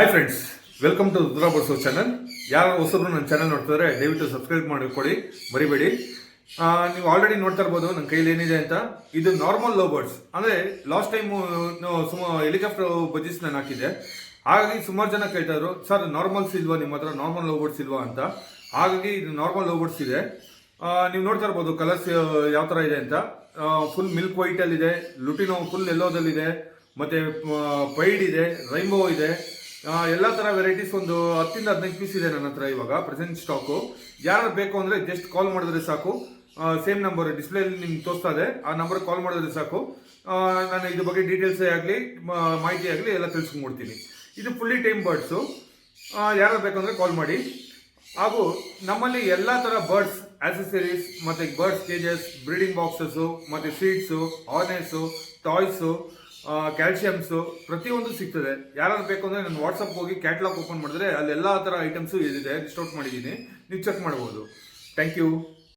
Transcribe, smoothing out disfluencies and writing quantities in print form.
Hi friends, welcome to Rudra Basava channel. ಯಾರು ಹೊಸಬ್ರು ನನ್ನ ಚಾನಲ್ ನೋಡ್ತಿದ್ರೆ ದಯವಿಟ್ಟು ಸಬ್ಸ್ಕ್ರೈಬ್ ಮಾಡಿಕೊಡಿ, ಮರಿಬೇಡಿ. ನೀವು ಆಲ್ರೆಡಿ ನೋಡ್ತಾ ಇರ್ಬೋದು ನನ್ನ ಕೈಲಿ ಏನಿದೆ ಅಂತ. ಇದು ನಾರ್ಮಲ್ ಲವ್ ಬರ್ಡ್ಸ್. ಅಂದರೆ ಲಾಸ್ಟ್ ಟೈಮು ಹೆಲಿಕಾಪ್ಟರ್ ಬಜೀಸ್ ನಾನು ಹಾಕಿದ್ದೆ. ಹಾಗಾಗಿ ಸುಮಾರು ಜನ ಕೇಳ್ತಾ ಇದ್ರು, ಸರ್ ನಾರ್ಮಲ್ಸ್ ಇಲ್ವಾ ನಿಮ್ಮ ಹತ್ರ, ನಾರ್ಮಲ್ ಲವ್ ಬರ್ಡ್ಸ್ ಇಲ್ವಾ ಅಂತ. ಹಾಗಾಗಿ ಇದು ನಾರ್ಮಲ್ ಲವ್ ಬರ್ಡ್ಸ್ ಇದೆ. ನೀವು ನೋಡ್ತಾ ಇರ್ಬೋದು ಕಲರ್ಸ್ ಯಾವ ಥರ ಇದೆ ಅಂತ. ಫುಲ್ ಮಿಲ್ಕ್ ವೈಟಲ್ಲಿದೆ, ಲುಟಿನೋ ಫುಲ್ ಎಲ್ಲೋದಲ್ಲಿದೆ, ಮತ್ತು ಪೈಡ್ ಇದೆ, ರೈನ್ಬೋ ಇದೆ. ಎಲ್ಲ ಥರ ವೆರೈಟೀಸ್ ಒಂದು 10-15 ಪೀಸ್ ಇದೆ ನನ್ನ ಹತ್ರ ಇವಾಗ ಪ್ರೆಸೆಂಟ್ ಸ್ಟಾಕು. ಯಾರು ಬೇಕು ಅಂದರೆ ಜಸ್ಟ್ ಕಾಲ್ ಮಾಡಿದ್ರೆ ಸಾಕು. ಸೇಮ್ ನಂಬರ್ ಡಿಸ್ಪ್ಲೇಲಿ ನಿಮ್ಗೆ ತೋರಿಸ್ತಾ ಇದೆ, ಆ ನಂಬರ್ಗೆ ಕಾಲ್ ಮಾಡಿದ್ರೆ ಸಾಕು. ನಾನು ಇದ್ರ ಬಗ್ಗೆ ಡೀಟೇಲ್ಸೇ ಆಗಲಿ ಮಾಹಿತಿ ಆಗಲಿ ಎಲ್ಲ ತಿಳಿಸ್ಕೊಂಡ್ಬಿಡ್ತೀನಿ. ಇದು ಫುಲ್ಲಿ ಟೈಮ್ ಬರ್ಡ್ಸು. ಯಾರು ಬೇಕಂದರೆ ಕಾಲ್ ಮಾಡಿ. ಹಾಗೂ ನಮ್ಮಲ್ಲಿ ಎಲ್ಲ ಥರ ಬರ್ಡ್ಸ್ ಆಕ್ಸೆಸರೀಸ್ ಮತ್ತು ಬರ್ಡ್ಸ್ ಕೇಜಸ್, ಬ್ರೀಡಿಂಗ್ ಬಾಕ್ಸಸ್ಸು ಮತ್ತು ಸೀಡ್ಸು, ಆರ್ನೆಸು, ಟಾಯ್ಸು, ಕ್ಯಾಲ್ಸಿಯಮ್ಸು ಪ್ರತಿಯೊಂದು ಸಿಗ್ತದೆ. ಯಾರು ಬೇಕು ಅಂದರೆ ನಾನು ವಾಟ್ಸಪ್ ಹೋಗಿ ಕ್ಯಾಟ್ಲಾಗ್ ಓಪನ್ ಮಾಡಿದ್ರೆ ಅಲ್ಲಿ ಎಲ್ಲ ಥರ ಐಟಮ್ಸು ಇದೆ, ಲಿಸ್ಟ್ ಔಟ್ ಮಾಡಿದ್ದೀನಿ. ನೀವು ಚೆಕ್ ಮಾಡ್ಬೋದು. Thank you.